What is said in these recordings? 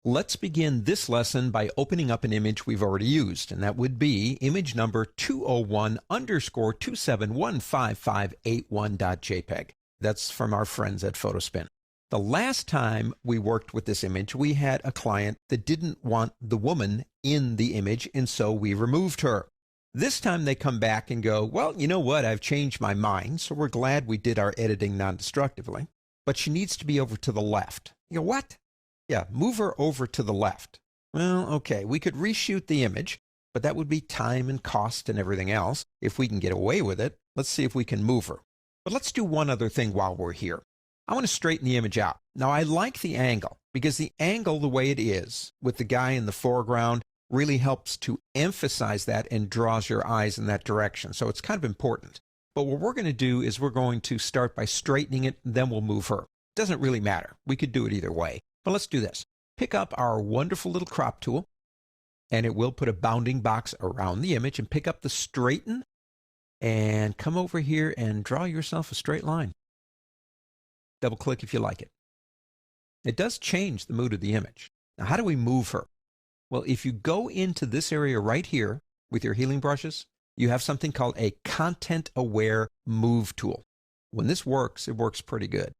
Let's begin this lesson by opening up an image we've already used, and that would be image number 201_2715581.jpg. That's from our friends at Photospin. The last time we worked with this image, we had a client that didn't want the woman in the image, and so we removed her. This time they come back and go, well, you know what, I've changed my mind, so we're glad we did our editing non-destructively, but she needs to be over to the left. You go, what? Yeah, move her over to the left. Well, okay, we could reshoot the image, but that would be time and cost and everything else. If we can get away with it, let's see if we can move her. But let's do one other thing while we're here. I want to straighten the image out. Now, I like the angle because the angle, the way it is, with the guy in the foreground, really helps to emphasize that and draws your eyes in that direction. So it's kind of important. But what we're going to do is we're going to start by straightening it, then we'll move her. It doesn't really matter. We could do it either way. But let's do this. Pick up our wonderful little crop tool, and it will put a bounding box around the image, and pick up the straighten, and come over here and draw yourself a straight line. Double click if you like it. It does change the mood of the image. Now, how do we move her? Well, if you go into this area right here with your healing brushes, you have something called a content-aware move tool. When this works, it works pretty good.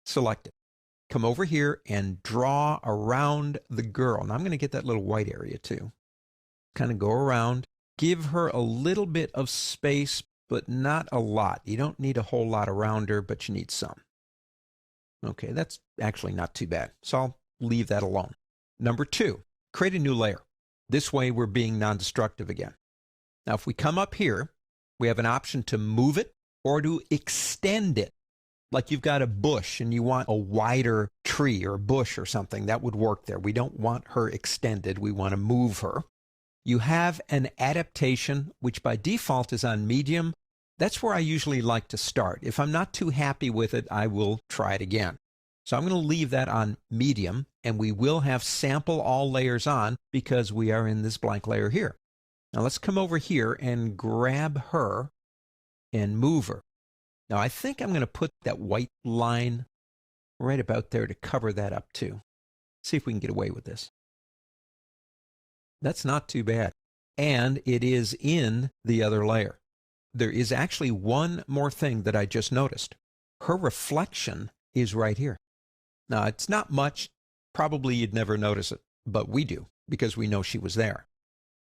Select it. Come over here and draw around the girl. Now I'm going to get that little white area too. Kind of go around. Give her a little bit of space, but not a lot. You don't need a whole lot around her, but you need some. Okay, that's actually not too bad. So I'll leave that alone. Number 2, create a new layer. This way we're being non-destructive again. Now if we come up here, we have an option to move it or to extend it. Like you've got a bush and you want a wider tree or bush or something, that would work there. We don't want her extended. We want to move her. You have an adaptation, which by default is on medium. That's where I usually like to start. If I'm not too happy with it, I will try it again. So I'm going to leave that on medium, and we will have sample all layers on because we are in this blank layer here. Now let's come over here and grab her and move her. Now, I think I'm going to put that white line right about there to cover that up too. See if we can get away with this. That's not too bad. And it is in the other layer. There is actually one more thing that I just noticed. Her reflection is right here. Now, it's not much. Probably you'd never notice it, but we do because we know she was there.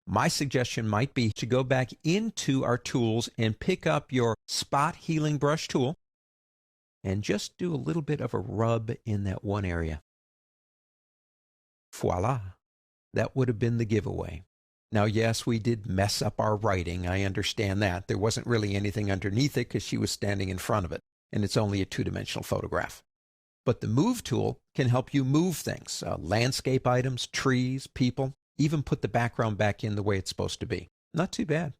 My suggestion might be to go back into our tools and pick up your spot healing brush tool and just do a little bit of a rub in that one area. Voila. That would have been the giveaway. Now, yes, we did mess up our writing. I understand that. There wasn't really anything underneath it because she was standing in front of it, and it's only a two-dimensional photograph. But the move tool can help you move things, landscape items, trees, people. Even put the background back in the way it's supposed to be. Not too bad.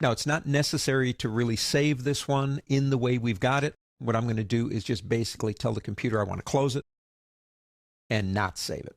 Now, it's not necessary to really save this one in the way we've got it. What I'm going to do is just basically tell the computer I want to close it and not save it.